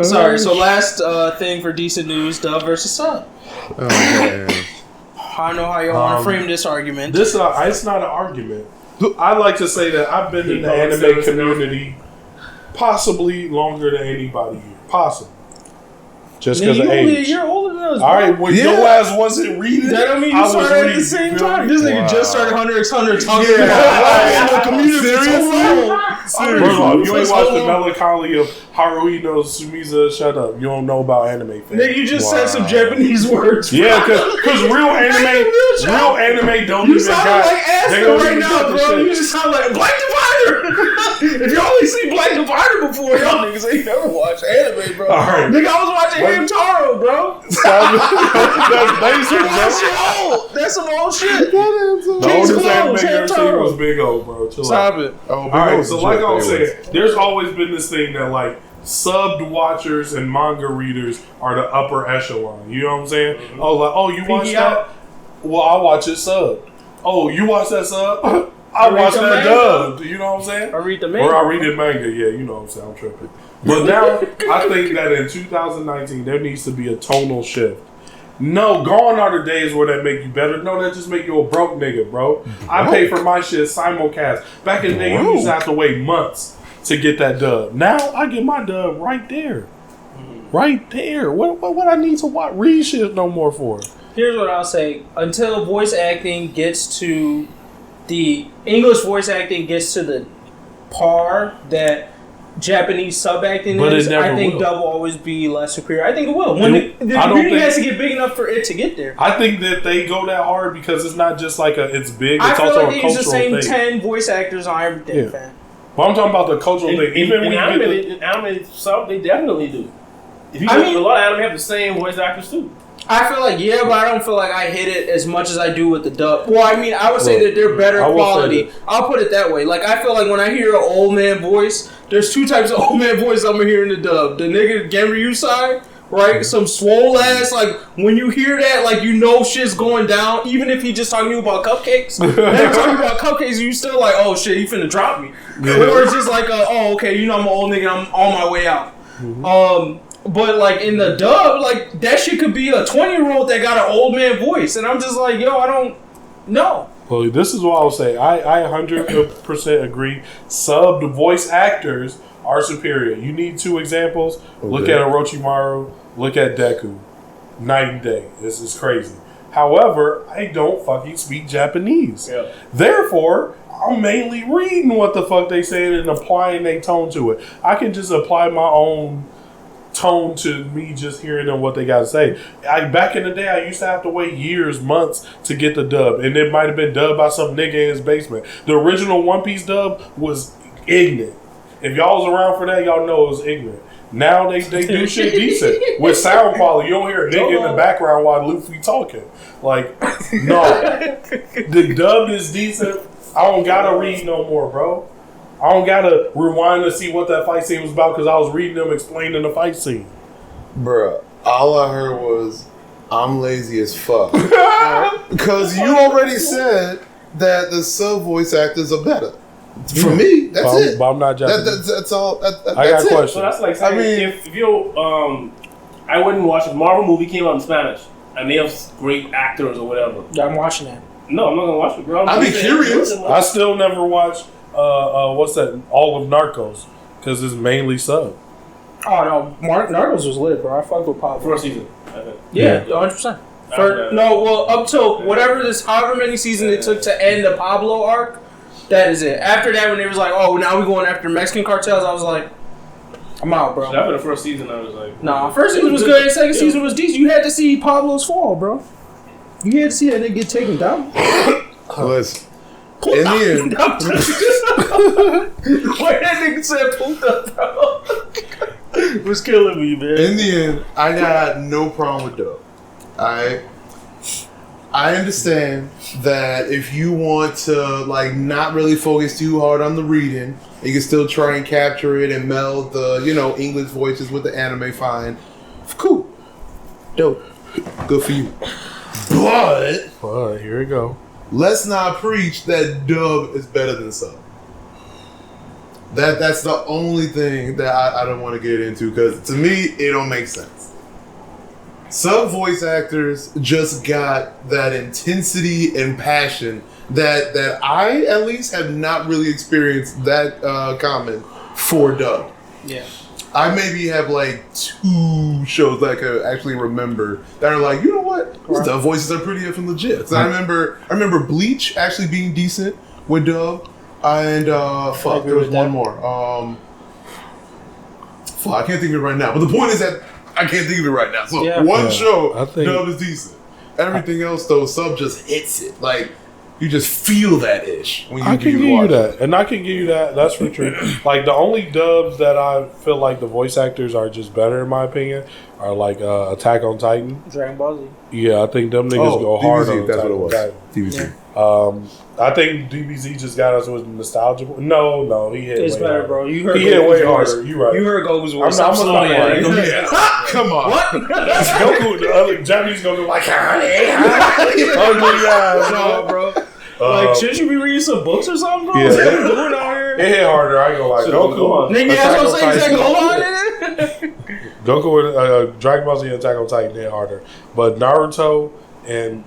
Sorry, so last thing for decent news, dub versus sub. Oh, man. I know how you want to frame this argument. It's not an argument. I like to say that I've been in the anime community possibly longer than anybody here. Possibly. Just because of age. You're older than us, bro. All right, when your ass wasn't reading, that don't mean you started at the same time. This nigga just started Hunter x Hunter talking about the community. Seriously. You ain't watched the melancholy of Haruhi Sumiza. Shut up. You don't know about anime fans. Nigga, you just said some Japanese words. Bro. Yeah, because real anime don't you even sound like Aston right now, bro. You just sound like Black Divider. If you only see Black Divider before, y'all niggas ain't never watched anime, bro. All right. Nigga, I was watching Hamtaro, bro. That's basic, bro. That's some old shit. The oldest anime you ever seen was Big O, bro. Stop it. All right, so like I was saying, there's always been this thing that like subbed watchers and manga readers are the upper echelon. You know what I'm saying? Mm-hmm. Oh, you watch that? Well, I watch it subbed. Oh, you watch that sub? I watch that dubbed. You know what I'm saying? I read the manga. Or I read the manga. Yeah, you know what I'm saying. I'm tripping. But now, I think that in 2019, there needs to be a tonal shift. No, gone are the days where that make you better. No, that just make you a broke nigga, bro. I pay for my shit simulcast. Back in the day, you used to have to wait months to get that dub. Now, I get my dub right there. Right there. What I need to read shit no more for? Here's what I'll say. Until voice acting gets to the English voice acting gets to the par that Japanese sub acting is, I think dub will always be less superior. I think it will. When the community has to get big enough for it to get there. I think that they go that hard because it's not just like it's big. It's I feel also like a they use the cultural same thing. 10 voice actors on everything, fam. But I'm talking about the cultural thing. Even when in anime sub, they definitely do. If you a lot of anime have the same voice actors too. I feel like, but I don't feel like I hit it as much as I do with the dub. Well, I mean, I would say that they're better quality. I'll put it that way. Like, I feel like when I hear an old man voice, there's two types of old man voice I'm hearing in the dub. The nigga Genryu side, right? Some swole ass, like, when you hear that, like, you know shit's going down. Even if he just talking to you about cupcakes. When you're talking about cupcakes, you still like, oh shit, he finna drop me. Yeah. Or it's just like, oh, okay, you know I'm an old nigga, I'm on my way out. Mm-hmm. But, like, in the dub, like, that shit could be a 20-year-old that got an old man voice. And I'm just like, yo, I don't know. Well, this is what I'll say. I 100% agree. Subbed voice actors are superior. You need two examples. Okay. Look at Orochimaru. Look at Deku. Night and day. This is crazy. However, I don't fucking speak Japanese. Yeah. Therefore, I'm mainly reading what the fuck they saying and applying their tone to it. I can just apply my own tone to me just hearing them what they got to say. Back in the day, I used to have to wait years, months to get the dub, and it might have been dubbed by some nigga in his basement. The original One Piece dub was ignorant. If y'all was around for that, y'all know it was ignorant. Now they do shit decent with sound quality. You don't hear a nigga in the background while Luffy talking. Like, no, the dub is decent. I don't gotta read no more, bro. I don't gotta rewind to see what that fight scene was about because I was reading them explaining the fight scene. Bruh, all I heard was, I'm lazy as fuck. Because you already said that the sub voice actors are better. For me, that's it. But I'm not Japanese. That's all. I got a question. So that's like saying, if you, I wouldn't watch a Marvel movie came out in Spanish, and they have great actors or whatever. Yeah, I'm watching that. No, I'm not gonna watch it, bro. I'd be curious. I still never watched what's that? All of Narcos because it's mainly sub. Oh no, Narcos was lit, bro. I fucked with Pablo. First season. Yeah, 100%. Up till whatever however many seasons it took to end the Pablo arc, that is it. After that, when they was like, oh, now we going after Mexican cartels, I was like, I'm out, bro. So after the first season, I was like, nah, first season was good. Second season was decent. You had to see Pablo's fall, bro. You had to see that nigga get taken down. Listen. In the end, where that nigga said puta, bro, it was killing me, man. In the end, I got no problem with dub. I understand that if you want to like not really focus too hard on the reading, you can still try and capture it and meld the English voices with the anime. Fine, cool, dope, good for you. But here we go. Let's not preach that dub is better than sub. That's the only thing that I don't want to get into because to me it don't make sense. Some voice actors just got that intensity and passion that I at least have not really experienced that common for dub. Yeah. I maybe have like 2 shows that I could actually remember that are like, you know what? These dub voices are pretty effing legit. 'Cause I remember Bleach actually being decent with dub, and there was one more. I can't think of it right now. But the point is that I can't think of it right now. So one show, dub is decent. Everything else though, sub just hits it. Like you just feel that ish when you I can give you that, and I can give you that. That's for true. Like the only dubs that I feel like the voice actors are just better in my opinion are like Attack on Titan, Dragon Ball Z. Yeah, I think them niggas go hard on that's Attack what it was. DBZ. I think DBZ just got us with nostalgia. No, he hit. It's way better, harder. bro. You heard. He hit way harder. You right. You heard Goku's voice. I'm slow. Yeah. Come on. What? Goku, the other Japanese gonna be like, ugly No, bro. Like, shouldn't you be reading some books or something, bro? Yeah. What are you doing out here? It hit harder. I ain't gonna lie. Goku. Nigga, that's what I'm saying. Go on in it. Goku and Dragon Ball Z and Attack on Titan hit harder, but Naruto and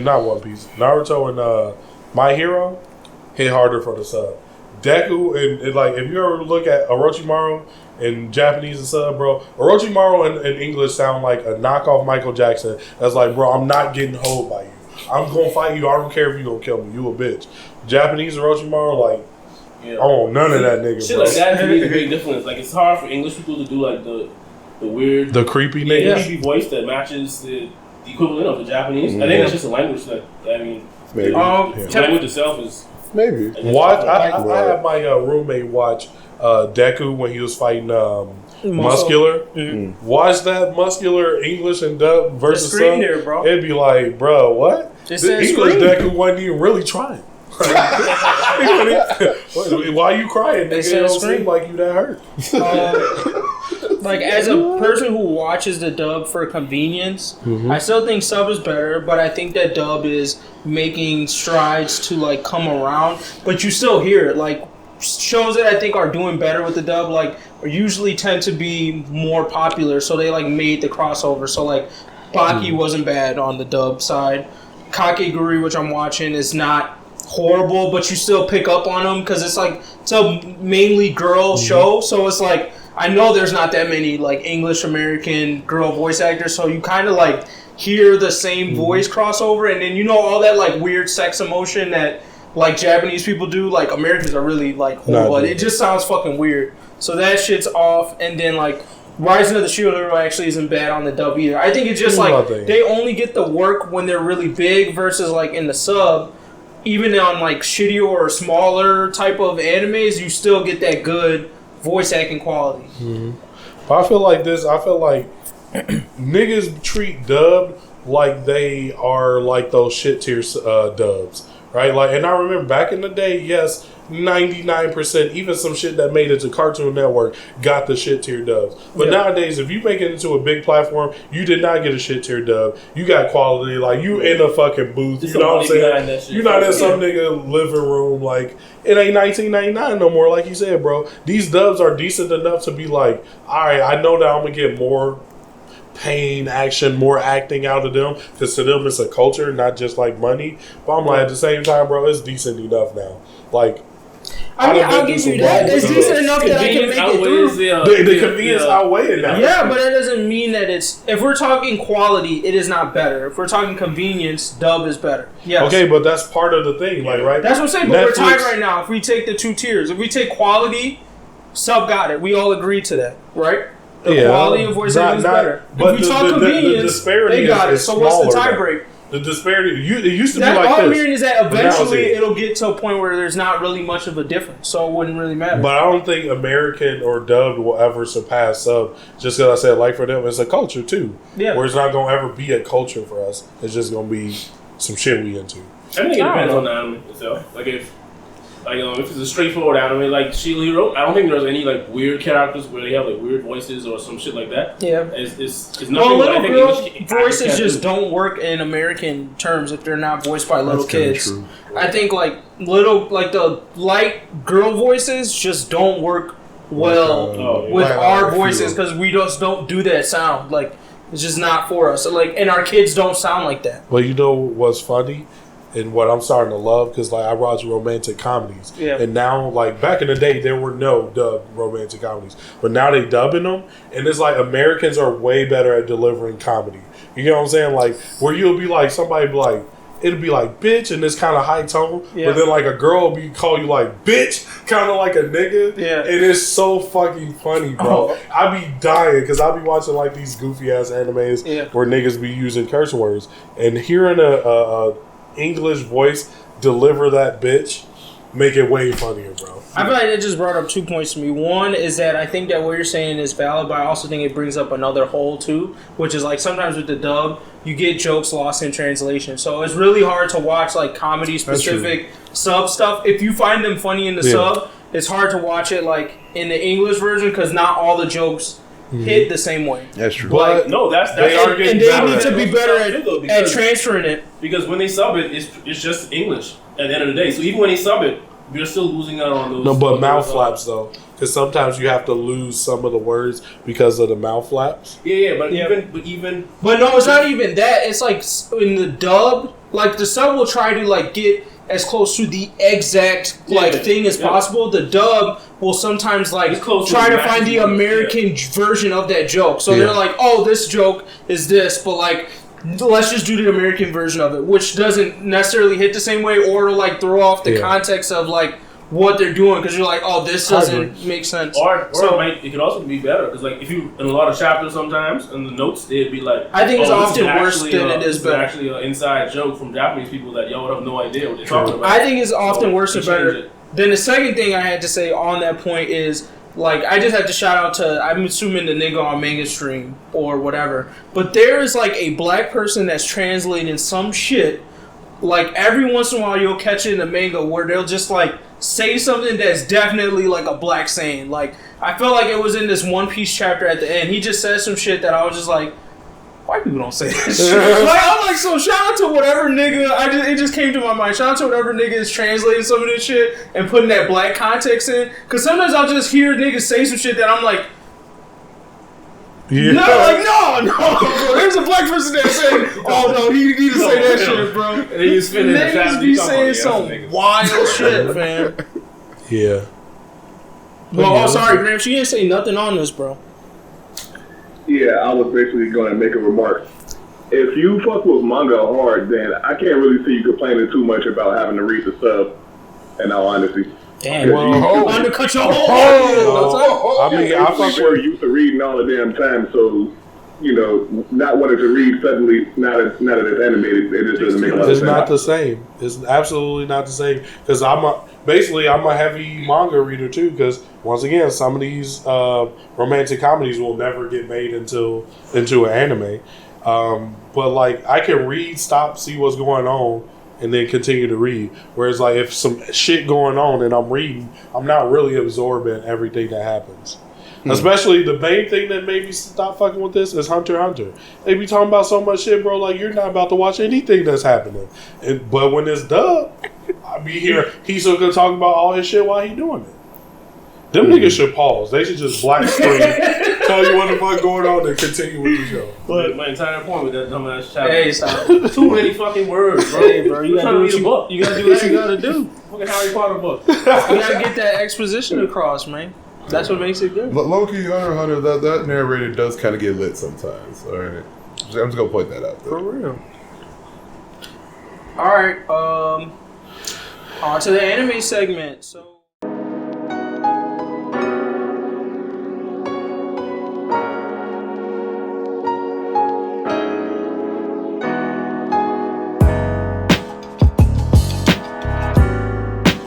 not One Piece. Naruto and My Hero hit harder for the sub. Deku and like if you ever look at Orochimaru in Japanese and sub, bro, Orochimaru in English sound like a knockoff Michael Jackson. That's like, bro, I'm not getting hold by you. I'm gonna fight you. I don't care if you gonna kill me. You a bitch. Japanese Orochimaru, like, I want none of that nigga, shit bro. like that to me is a big difference. Like it's hard for English people to do like the weird, the creepy nigga, creepy voice that matches the equivalent of the Japanese. I think that's just a language that maybe. Maybe. The language itself is maybe. Watch. I had my roommate watch Deku when he was fighting Muscular. Mm-hmm. Watch that Muscular English and dub versus the screen sub. there, bro. It'd be like, bro, what? It The says English screen. Deku wasn't even really trying. Why you crying? Nigga, it don't seem like you that hurt. Like as a person who watches the dub for convenience, I still think sub is better, but I think that dub is making strides to like come around. But you still hear it. Like shows that I think are doing better with the dub, like usually tend to be more popular, so they like made the crossover. So like Baki wasn't bad on the dub side. Kakegurui, which I'm watching, is not horrible, but you still pick up on them because it's like it's a mainly girl show, so it's like I know there's not that many like English American girl voice actors, so you kind of like hear the same voice crossover, and then you know all that like weird sex emotion that like Japanese people do, like Americans are really like horrible. It just sounds fucking weird, so that shit's off. And then like Rising of the Shield Hero actually isn't bad on the dub either. I think it's just like they only get the work when they're really big versus like in the sub. Even on like shittier or smaller type of animes, you still get that good voice acting quality. But I feel like niggas treat dub like they are like those shit tier dubs, right? Like, and I remember back in the day, yes, 99%, even some shit that made it to Cartoon Network got the shit tier dubs. But nowadays, if you make it into a big platform, you did not get a shit tier dub. You got quality, like you in a fucking booth. You know what I'm saying? You're not in some nigga living room. Like it ain't 1999 no more. Like you said, bro. These dubs are decent enough to be like, all right, I know that I'm gonna get more pain, action, more acting out of them, because to them it's a culture, not just like money. But I'm like, at the same time, bro, it's decent enough now. Like, I mean, I'll give you that. It's decent enough that I can make it through. The convenience outweigh it now. Yeah, but that doesn't mean that it's... If we're talking quality, it is not better. If we're talking convenience, dub is better. Yes. Okay, but that's part of the thing, like, right? That's what I'm saying, but we're tied right now. If we take the 2 tiers, if we take quality, sub got it. We all agree to that, right? The quality of voice acting is better. But if we talk convenience, they got it. So what's the tie break? The disparity, it used to be like all this. All I'm this. hearing is that eventually it'll get to a point where there's not really much of a difference, so it wouldn't really matter. But I don't think American or dubbed will ever surpass sub, just because I said, like, for them, it's a culture, too. Yeah. Where it's not going to ever be a culture for us. It's just going to be some shit we into. I think it depends on the anime itself. Like, if Like, if it's a straightforward anime like Shield Hero, I don't think there's any like weird characters where they have like weird voices or some shit like that. Yeah, it's nothing. Well, little girl English voices just don't work in American terms if they're not voiced by little kids. True. I think like the light girl voices just don't work well with our voices because we just don't do that sound. Like, it's just not for us. So, like, and our kids don't sound like that. Well, you know what's funny? And what I'm starting to love, because like I watch romantic comedies, and now like back in the day there were no dubbed romantic comedies, but now they dubbing them, and it's like Americans are way better at delivering comedy. You know what I'm saying? Like where you'll be like somebody be like it'll be like bitch in this kind of high tone, but then like a girl will be call you like bitch, kind of like a nigga, and it's so fucking funny, bro. I be dying because I be watching like these goofy ass animes where niggas be using curse words, and hearing a English voice deliver that bitch make it way funnier, bro. I feel like it just brought up 2 points to me. One is that I think that what you're saying is valid, but I also think it brings up another hole too, which is like sometimes with the dub, you get jokes lost in translation. So it's really hard to watch like comedy specific sub stuff. If you find them funny in the sub, it's hard to watch it like in the English version because not all the jokes hit the same way. That's true. But no, that's they need to be better at transferring it. Because when they sub it, it's just English at the end of the day. So even when they sub it, you're still losing out on those. No, but mouth flaps though, because sometimes you have to lose some of the words because of the mouth flaps. But no, it's not even that. It's like in the dub, like the sub will try to like get as close to the exact thing as possible. The dub will sometimes like try to find the American version of that joke. So they're like, oh, this joke is this, but like let's just do the American version of it, which doesn't necessarily hit the same way, or like throw off the context of like what they're doing because you're like, oh, this doesn't make sense. Or it could also be better because like if you in a lot of chapters sometimes in the notes they'd be like, I think it's often worse than it is better. Actually an inside joke from Japanese people that y'all would have no idea what they're talking about. I think it's often worse than better. Then the second thing I had to say on that point is, like, I just had to shout out to, I'm assuming the nigga on Manga Stream or whatever, but there is like a black person that's translating some shit. Like every once in a while you'll catch it in the manga where they'll just like say something that's definitely like a black saying. Like I felt like it was in this One Piece chapter at the end. He just said some shit that I was just like, white people don't say that shit. Like, I'm like, so shout out to whatever nigga, it just came to my mind. Shout out to whatever nigga is translating some of this shit and putting that black context in. Because sometimes I'll just hear niggas say some shit that I'm like, no, bro. There's a black person there saying, oh no, he need to say that shit, bro. And then you spend niggas be saying some wild shit, man. Yeah. Well, sorry, Gramps, you didn't say nothing on this, bro. Yeah, I was basically going to make a remark. If you fuck with manga hard, then I can't really see you complaining too much about having to read the sub, in all honesty. Damn, you undercut your whole I mean, I fuck with used to reading all the damn time, so, you know, not wanting to read suddenly, now that it's animated, it just doesn't make a lot of sense. It's not the same. It's absolutely not the same. Because I'm a heavy manga reader too, because once again, some of these romantic comedies will never get made into an anime. But like, I can read, stop, see what's going on, and then continue to read. Whereas like, if some shit going on and I'm reading, I'm not really absorbing everything that happens. Especially the main thing that made me stop fucking with this is Hunter x Hunter. They be talking about so much shit, bro, like you're not about to watch anything that's happening. But when it's dub, I be here, he's still gonna talk about all his shit while he doing it. Them niggas should pause. They should just black screen, tell you what the fuck going on, and continue with the show. But my entire point with that dumbass chapter. Hey, stop. Too many fucking words, bro. Hey, bro, you gotta do what you gotta do. Fucking Harry Potter book. You gotta get that exposition across, man. That's what makes it good. Low-key, Hunter x Hunter, that narrator does kind of get lit sometimes. All right, I'm just gonna point that out. For real. All right, on to the anime segment. So.